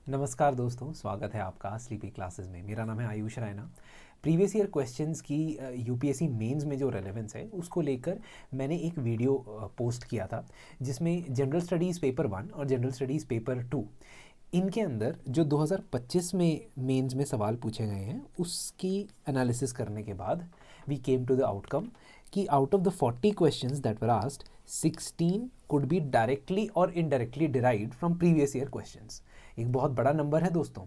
नमस्कार दोस्तों, स्वागत है आपका स्लीपी क्लासेस में। मेरा नाम है Ayush Raina. Previous year questions की यूपीएससी मेंस में जो रेलेवेंस है उसको लेकर मैंने एक वीडियो पोस्ट किया था, जिसमें जनरल स्टडीज़ पेपर 1 और जनरल स्टडीज़ पेपर 2 इनके अंदर जो 2025 में मेंस में सवाल पूछे गए हैं उसकी एनालिसिस करने के बाद we came to the outcome कि out of the 40 questions that were asked 16 could be directly or indirectly derived from previous year questions. एक बहुत बड़ा नंबर है दोस्तों,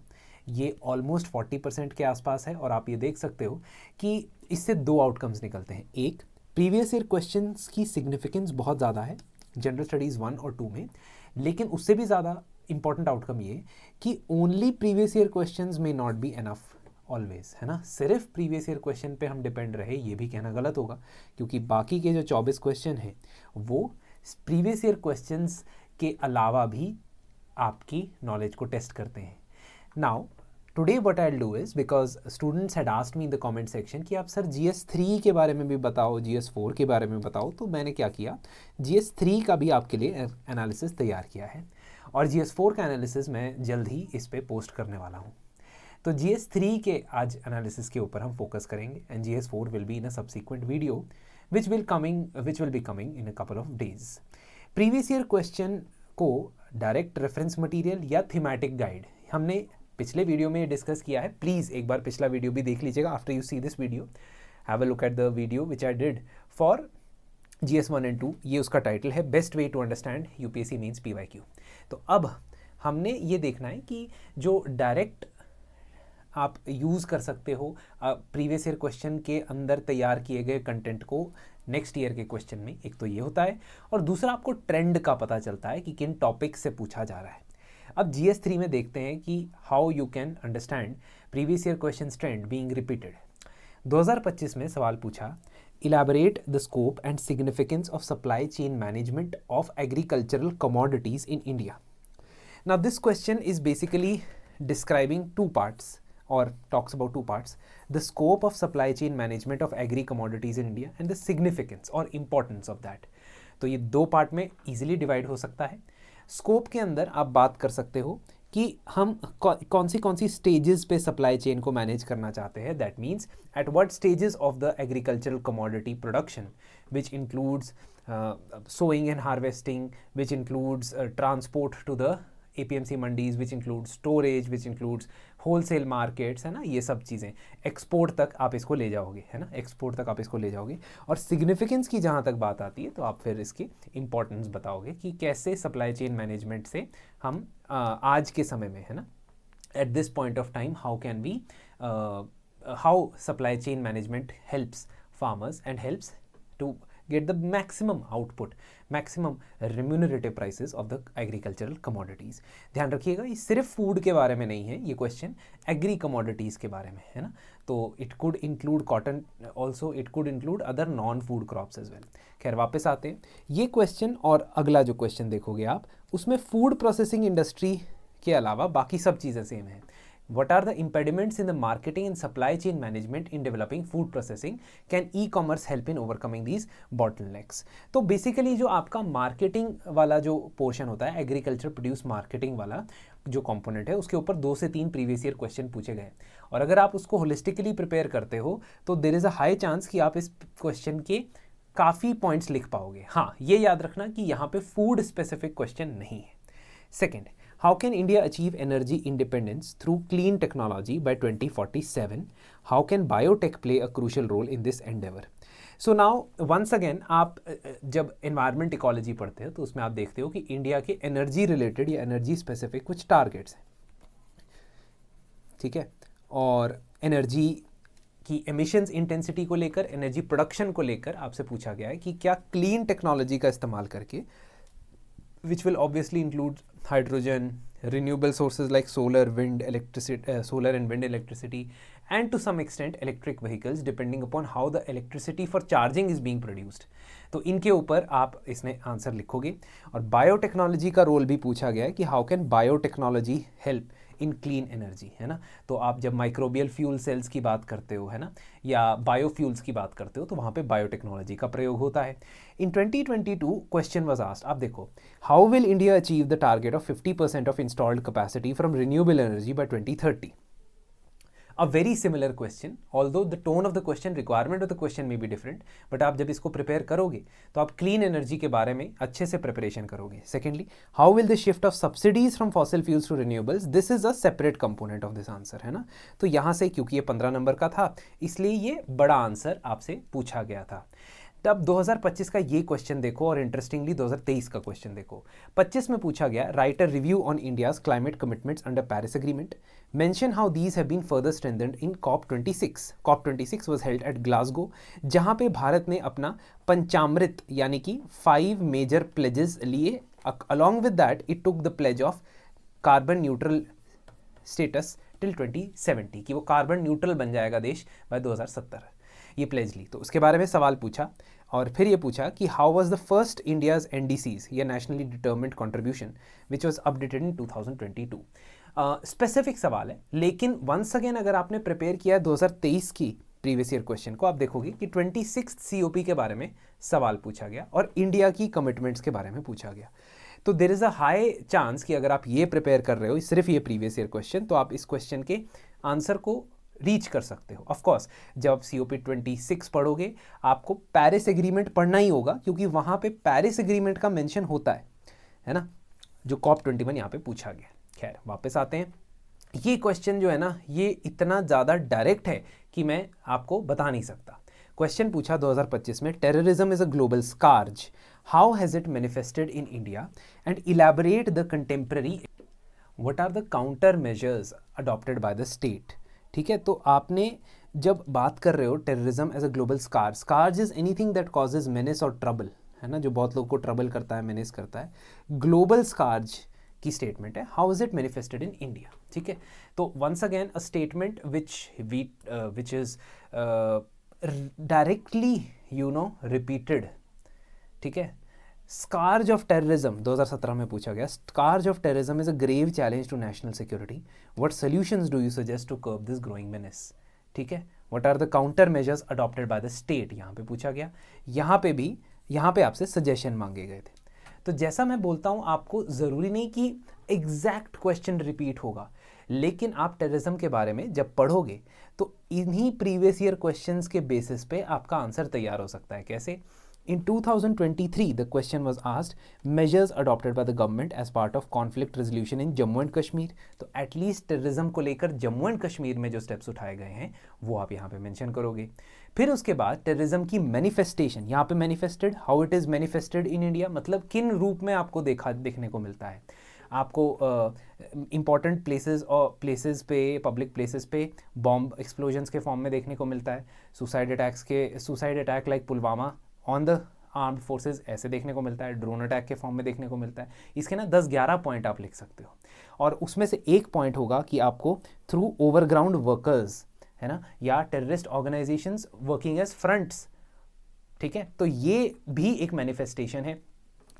ये ऑलमोस्ट 40% के आसपास है। और आप ये देख सकते हो कि इससे दो आउटकम्स निकलते हैं। एक, प्रीवियस ईयर क्वेश्चंस की सिग्निफिकेंस बहुत ज़्यादा है जनरल स्टडीज़ 1 और 2 में, लेकिन उससे भी ज़्यादा इंपॉर्टेंट आउटकम ये कि ओनली प्रीवियस ईयर क्वेश्चंस में नॉट बी एनफ ऑलवेज, है ना। सिर्फ प्रीवियस ईयर क्वेश्चन पे हम डिपेंड रहे ये भी कहना गलत होगा, क्योंकि बाकी के जो 24 क्वेश्चन हैं वो प्रीवियस ईयर क्वेश्चंस के अलावा भी आपकी नॉलेज को टेस्ट करते हैं। Now today what I will do is, because students had asked me in the comment section कि आप सर GS3 के बारे में भी बताओ, GS4 के बारे में बताओ, तो मैंने क्या किया, GS3 का भी आपके लिए एनालिसिस तैयार किया है और GS4 का एनालिसिस मैं जल्द ही इस पे पोस्ट करने वाला हूँ। तो GS3 के आज एनालिसिस के ऊपर हम फोकस करेंगे and GS4 will be in a subsequent video which will be coming in a couple of days. Previous year question को डायरेक्ट रेफरेंस मटेरियल या थीमेटिक गाइड हमने पिछले वीडियो में डिस्कस किया है। प्लीज़ एक बार पिछला वीडियो भी देख लीजिएगा। After you see this video have a look at the video which I did for GS1 and 2। ये उसका टाइटल है best way to understand UPSC means PYQ। तो अब हमने ये देखना है कि जो डायरेक्ट आप यूज़ कर सकते हो प्रीवियस ईयर क्वेश्चन के अंदर तैयार किए गए कंटेंट को नेक्स्ट ईयर के क्वेश्चन में, एक तो ये होता है और दूसरा आपको ट्रेंड का पता चलता है कि किन टॉपिक से पूछा जा रहा है। अब GS3 में देखते हैं कि how you can understand previous year question trend being repeated. 2025 में सवाल पूछा, elaborate the scope and significance of supply chain management of agricultural commodities in India. Now this question is basically describing two parts or talks about two parts: the scope of supply chain management of agri commodities in India and the significance or importance of that। तो ये दो part में easily divide हो सकता है। Scope के अंदर आप बात कर सकते हो कि हम कौन सी स्टेजेस पे सप्लाई चेन को मैनेज करना चाहते हैं। That means at what stages of the agricultural commodity production which includes sowing and harvesting, which includes transport to the APMC mandis, which includes storage, which includes wholesale markets, है ना। ये सब चीज़ें export तक आप इसको ले जाओगे, है ना, एक्सपोर्ट तक आप इसको ले जाओगे। और सिग्निफिकेंस की जहाँ तक बात आती है तो आप फिर इसकी इंपॉर्टेंस बताओगे कि कैसे सप्लाई चेन मैनेजमेंट से हम आज के समय में, है ना, at this point of time how can we how supply chain management helps farmers and helps to get the maximum output, maximum remunerative prices of the agricultural commodities। ध्यान रखिएगा, ये सिर्फ फूड के बारे में नहीं है, ये क्वेश्चन एग्री कमोडिटीज़ के बारे में है ना। तो it could include cotton also, it could include other non food crops as well. खैर वापस आते हैं ये क्वेश्चन और अगला जो क्वेश्चन देखोगे आप, उसमें फूड प्रोसेसिंग इंडस्ट्री के अलावा बाकी सब चीज़ें सेम है। What are the impediments in the marketing and supply chain management in developing food processing? Can e-commerce help in overcoming these bottlenecks? तो बेसिकली जो आपका मार्केटिंग वाला जो पोर्शन होता है, एग्रीकल्चर प्रोड्यूस मार्केटिंग वाला जो कंपोनेंट है, उसके ऊपर 2 से 3 प्रीवियस ईयर क्वेश्चन पूछे गए और अगर आप उसको होलिस्टिकली प्रिपेयर करते हो तो there is a high chance कि आप इस क्वेश्चन के काफ़ी पॉइंट्स लिख पाओगे। हाँ, ये याद रखना कि यहाँ पे फूड स्पेसिफिक क्वेश्चन नहीं है। Second, how can India achieve energy independence through clean technology by 2047? How can biotech play a crucial role in this endeavor? So now once again आप जब environment ecology पढ़ते हो तो उसमें आप देखते हो कि इंडिया के एनर्जी रिलेटेड या एनर्जी स्पेसिफिक कुछ टारगेट्स हैं, ठीक है। और एनर्जी की एमिशंस इंटेंसिटी को लेकर, एनर्जी प्रोडक्शन को लेकर आपसे पूछा गया है कि क्या क्लीन टेक्नोलॉजी का इस्तेमाल करके, which will obviously include hydrogen, renewable sources like solar and wind electricity, and to some extent electric vehicles depending upon how the electricity for charging is being produced। तो इनके ऊपर आप इसमें आंसर लिखोगे। और बायोटेक्नोलॉजी का रोल भी पूछा गया है कि how can biotechnology help in clean energy, है ना। तो आप जब माइक्रोबियल फ्यूल सेल्स की बात करते हो, है ना, या बायोफ्यूल्स की बात करते हो, तो वहाँ पे बायोटेक्नोलॉजी का प्रयोग होता है। इन 2022 क्वेश्चन वाज आस्क्ड, आप देखो, how will India achieve the target of 50% of installed capacity from renewable energy by 2030? A very similar question, although the tone of the question, requirement of the question may be different, but आप जब इसको prepare करोगे तो आप clean energy के बारे में अच्छे से प्रिपरेशन करोगे। Secondly, how will the shift of subsidies from fossil fuels to renewables, this is a separate component of this answer, है ना। तो यहाँ से क्योंकि ये 15 नंबर का था, इसलिए ये बड़ा आंसर आपसे पूछा गया था। तब 2025 का ये क्वेश्चन देखो, और इंटरेस्टिंगली 2023 का क्वेश्चन देखो। 25 में पूछा गया, right a review on India's climate commitments under Paris agreement, mention how these have been further strengthened in COP26। COP26 was held at Glasgow, जहां पे भारत ने अपना पंचामृत यानी कि 5 मेजर प्लेजेस लिए। Along with that it took the pledge of carbon neutral status till 2070, कि वो carbon neutral बन जाएगा देश बाय 2070, ये प्लेज ली। तो उसके बारे में सवाल पूछा, और फिर ये पूछा कि how was the first India's NDCs या nationally determined contribution which was updated in 2022। Specific सवाल है, लेकिन वंस अगेन अगर आपने प्रिपेयर किया है 2023 की प्रीवियस ईयर क्वेश्चन को, आप देखोगे कि 26 COP के बारे में सवाल पूछा गया और इंडिया की कमिटमेंट्स के बारे में पूछा गया। तो there is a high chance कि अगर आप ये प्रिपेयर कर रहे हो सिर्फ ये प्रीवियस ईयर क्वेश्चन, तो आप इस क्वेश्चन के आंसर को रीच कर सकते हो। ऑफ कोर्स जब आप COP 26 पढ़ोगे आपको पेरिस एग्रीमेंट पढ़ना ही होगा, क्योंकि वहाँ पे पेरिस एग्रीमेंट का मेंशन होता है ना, जो COP 21 यहाँ पे पूछा गया। खैर वापस आते हैं, ये क्वेश्चन जो है ना, ये इतना ज़्यादा डायरेक्ट है कि मैं आपको बता नहीं सकता। क्वेश्चन पूछा 2025 में, terrorism is a global scourge, how has it manifested in India and elaborate the contemporary, what are the counter measures adopted by the state. ठीक है, तो आपने जब बात कर रहे हो terrorism as a global scourge, scourge is anything that causes menace or trouble, है ना, जो बहुत लोगों को ट्रबल करता है, मेनेस करता है। ग्लोबल स्कार्ज की स्टेटमेंट है, how is it manifested in India. ठीक है, तो once again a statement which is directly repeated. ठीक है, स्कार्ज ऑफ टेररिज्म 2017 में पूछा गया, scourge of terrorism is a grave challenge to national security, what solutions do you suggest to curb this growing menace. ठीक है, what are the counter measures adopted by the state, यहाँ पे पूछा गया। यहाँ पे आपसे सजेशन मांगे गए थे। तो जैसा मैं बोलता हूँ, आपको ज़रूरी नहीं कि एग्जैक्ट क्वेश्चन रिपीट होगा, लेकिन आप टेररिज्म के बारे में जब पढ़ोगे तो इन्हीं प्रीवियस ईयर क्वेश्चंस के बेसिस पे आपका आंसर तैयार हो सकता है। कैसे? In 2023, the question was asked, measures adopted by the government as part of conflict resolution in Jammu and Kashmir. तो एटलीस्ट टेररिज्म को लेकर जम्मू एंड कश्मीर में जो स्टेप्स उठाए गए हैं वो आप यहाँ पे मेंशन करोगे। फिर उसके बाद टेररिज्म की मैनिफेस्टेशन, यहाँ पे manifested, how it is manifested in India, मतलब किन रूप में आपको देखने को मिलता है। आपको इम्पॉर्टेंट प्लेसेस पे, पब्लिक प्लेसेस पे बॉम्ब एक्सप्लोजन्स के फॉर्म में देखने को मिलता है। Suicide attack like Pulwama on the armed forces ऐसे देखने को मिलता है। ड्रोन अटैक के फॉर्म में देखने को मिलता है। इसके ना 10-11 पॉइंट आप लिख सकते हो, और उसमें से एक पॉइंट होगा कि आपको थ्रू ओवरग्राउंड वर्कर्स, है ना, या terrorist organisations working as fronts. ठीक है, तो ये भी एक मैनिफेस्टेशन है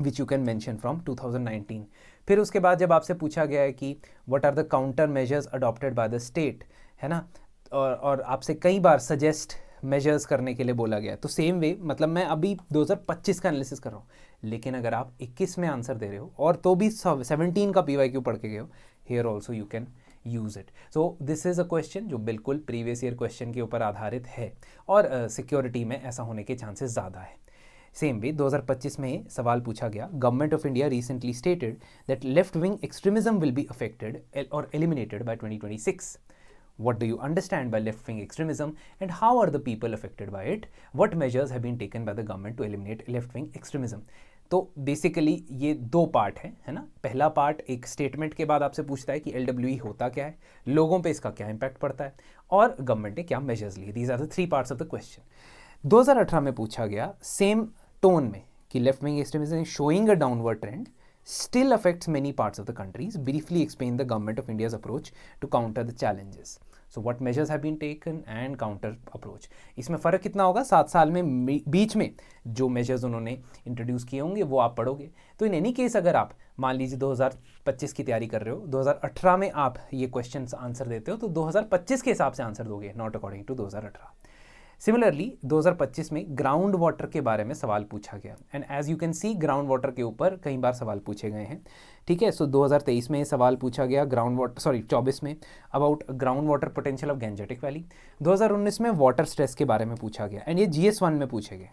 which you can mention from 2019। फिर उसके बाद जब आपसे पूछा गया है कि what are the counter measures adopted by the state, है ना, और आपसे कई बार सजेस्ट मेजर्स करने के लिए बोला गया, तो सेम वे, मतलब मैं अभी 2025 का एनालिसिस कर रहा हूँ, लेकिन अगर आप 21 में आंसर दे रहे हो और तो भी 17 का PYQ पढ़ के गए हो, here also you can use it. So this is a question जो बिल्कुल प्रीवियस ईयर क्वेश्चन के ऊपर आधारित है, और सिक्योरिटी में ऐसा होने के चांसेस ज़्यादा है। सेम वे 2025 में सवाल पूछा गया, government of India recently stated that left wing extremism will be affected और eliminated bye 2026। What do you understand by left-wing extremism and how are the people affected by it? What measures have been taken by the government to eliminate left-wing extremism? तो basically ये दो part है ना। पहला part एक statement के बाद आपसे पूछता है कि LWE होता क्या है, लोगों पे इसका क्या इम्पैक्ट पड़ता है, और गवर्नमेंट ने क्या मेजर्स लिए। These are the 3 parts of the question. 2018 में पूछा गया सेम टोन में कि left wing extremism is showing a downward trend, still affects many parts of the countries. Briefly explain the government of India's approach to counter the challenges. So what measures have been taken and counter approach. इसमें फ़र्क कितना होगा, 7 साल में बीच में जो measures उन्होंने introduce किए होंगे वो आप पढ़ोगे। तो इन एनी केस अगर आप मान लीजिए 2025 की तैयारी कर रहे हो, 2018 में आप ये क्वेश्चन आंसर देते हो तो 2025 के हिसाब से आंसर दोगे, नॉट अकॉर्डिंग टू 2018। सिमिलरली 2025 में ग्राउंड वाटर के बारे में सवाल पूछा गया and as you can see ground water के ऊपर कई बार सवाल पूछे गए हैं, ठीक है। सो 2023 में सवाल पूछा गया ग्राउंड वाटर, 24 में about ground water potential of Gangetic valley. 2019 में वाटर स्ट्रेस के बारे में पूछा गया एंड ये GS1 में पूछे गए,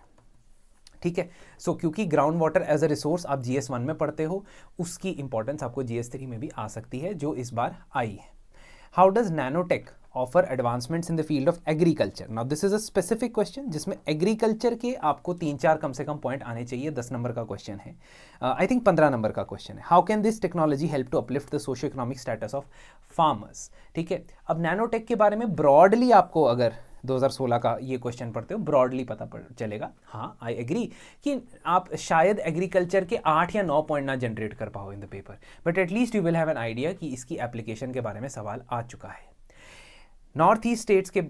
ठीक है। सो क्योंकि ground water as a resource आप GS1 में पढ़ते हो, उसकी इंपॉर्टेंस आपको GS3 में भी आ सकती है, जो इस बार आई है। How does nanotech offer advancements in the field of agriculture. Now this is a specific question जिसमें एग्रीकल्चर के आपको 3-4 कम से कम पॉइंट आने चाहिए। 10 नंबर का क्वेश्चन है, आई थिंक 15 नंबर का क्वेश्चन है। How can this technology help to uplift the socio economic status of farmers, ठीक है। अब नैनोटेक के बारे में ब्रॉडली आपको अगर 2016 का ये क्वेश्चन पढ़ते हो ब्रॉडली पता चलेगा। हाँ, आई एग्री कि आप शायद एग्रीकल्चर के 8 या 9 पॉइंट ना जनरेट कर पाओ in the paper, but at least you will have an idea कि इसकी एप्लीकेशन के बारे में सवाल आ चुका है। नॉर्थ ईस्ट स्टेट्स के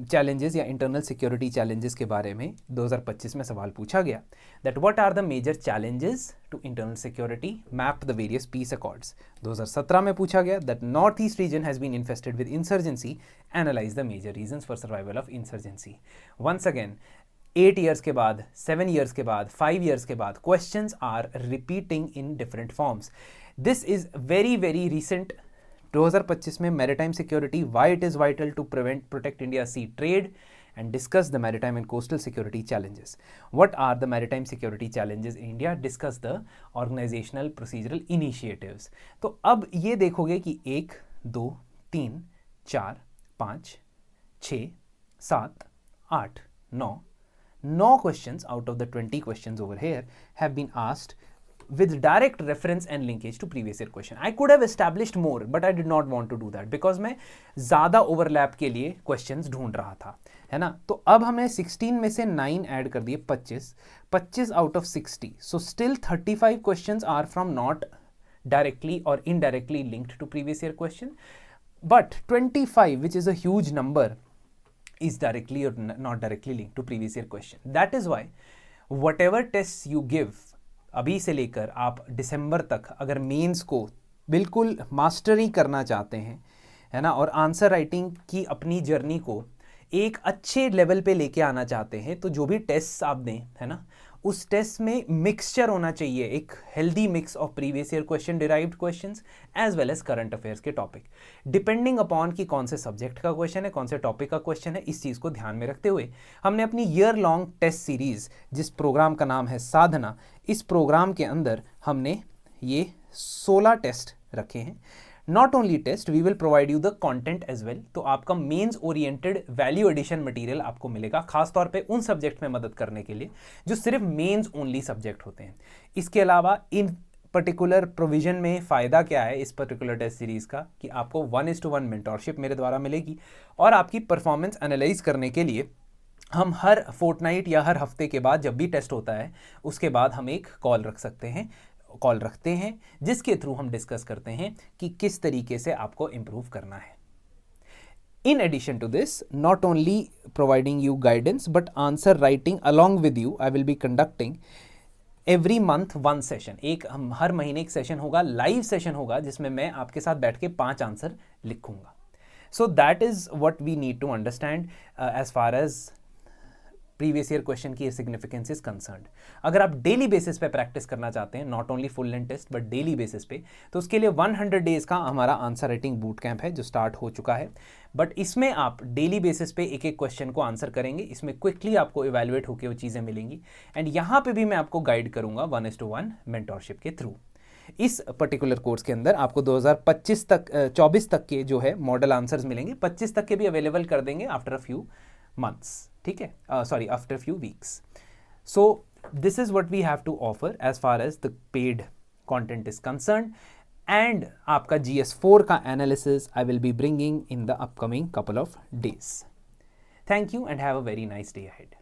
चैलेंजेस या इंटरनल सिक्योरिटी चैलेंजेस के बारे में 2025 में सवाल पूछा गया, that what are the major challenges to internal security, map the various peace accords. 2017 में पूछा गया that north east region has been infested with insurgency, analyse the major reasons for survival of insurgency. Once again 8 years के बाद, 7 years के बाद, 5 years के बाद questions are repeating in different forms. This is very very recent. 2025 में maritime security, why it is vital to protect India sea trade and discuss the maritime and coastal security challenges. What are the maritime security challenges in India? Discuss the organizational procedural initiatives. तो अब ये देखोगे कि 1, 2, 3, 4, 5, 6, 7, 8, 9 questions out of the 20 questions over here have been asked with direct reference and linkage to previous year question. I could have established more, but I did not want to do that because मैं ज़्यादा overlap के लिए questions ढूंढ रहा था, है ना। तो अब हमें 16 में से 9 ऐड कर दिए, 25 out of 60. So still 35 questions are from not directly or indirectly linked to previous year question, but 25, which is a huge number, is directly or not directly linked to previous year question. That is why whatever tests you give अभी से लेकर आप दिसंबर तक अगर mains को बिल्कुल mastery करना चाहते हैं, है ना, और आंसर राइटिंग की अपनी जर्नी को एक अच्छे लेवल पे लेके आना चाहते हैं, तो जो भी टेस्ट आप दें, है ना, उस टेस्ट में मिक्सचर होना चाहिए, एक healthy mix of previous year question, derived questions as well as current affairs के टॉपिक, डिपेंडिंग अपॉन कि कौन से सब्जेक्ट का क्वेश्चन है, कौन से टॉपिक का क्वेश्चन है। इस चीज़ को ध्यान में रखते हुए हमने अपनी ईयर लॉन्ग टेस्ट सीरीज, जिस प्रोग्राम का नाम है साधना, इस प्रोग्राम के अंदर हमने ये 16 टेस्ट रखे हैं। Not only test, we will provide you the content as well. तो आपका mains oriented value addition material आपको मिलेगा, खासतौर पे उन सब्जेक्ट में मदद करने के लिए जो सिर्फ मेंस ओनली सब्जेक्ट होते हैं। इसके अलावा इन पर्टिकुलर प्रोविजन में फ़ायदा क्या है इस पर्टिकुलर टेस्ट सीरीज़ का, कि आपको 1:1 मेंटोरशिप मेरे द्वारा मिलेगी, और आपकी परफॉर्मेंस एनालाइज करने के लिए हम हर फोर्टनाइट या हर हफ्ते के बाद जब भी टेस्ट होता है उसके बाद हम एक कॉल रखते हैं जिसके थ्रू हम डिस्कस करते हैं कि किस तरीके से आपको इम्प्रूव करना है। In addition to this, not only providing you guidance but answer writing along with you, I will be conducting every month one session. हम हर महीने एक सेशन होगा, लाइव सेशन होगा, जिसमें मैं आपके साथ बैठ के 5 आंसर लिखूंगा। So that is what we need to understand as far as previous year question की सिग्निफिकेंस इज कंसर्न्ड। अगर आप डेली बेसिस पे प्रैक्टिस करना चाहते हैं, not only full length test but daily basis पे, तो उसके लिए 100 डेज का हमारा आंसर राइटिंग बूट कैंप है जो स्टार्ट हो चुका है। बट इसमें आप डेली बेसिस पे एक एक क्वेश्चन को आंसर करेंगे, इसमें क्विकली आपको इवेल्युएट होकर वो चीज़ें मिलेंगी, एंड यहाँ पे भी मैं आपको गाइड करूँगा 1:1 मेंटोरशिप के थ्रू। इस पर्टिकुलर कोर्स के अंदर आपको 2024 तक के जो है मॉडल आंसर्स मिलेंगे, 25 तक के भी अवेलेबल कर देंगे आफ्टर अ फ्यू months, ठीक है, sorry, after a few weeks. So this is what we have to offer as far as the paid content is concerned, and आपका GS4 का analysis I will be bringing in the upcoming couple of days. Thank you and have a very nice day ahead.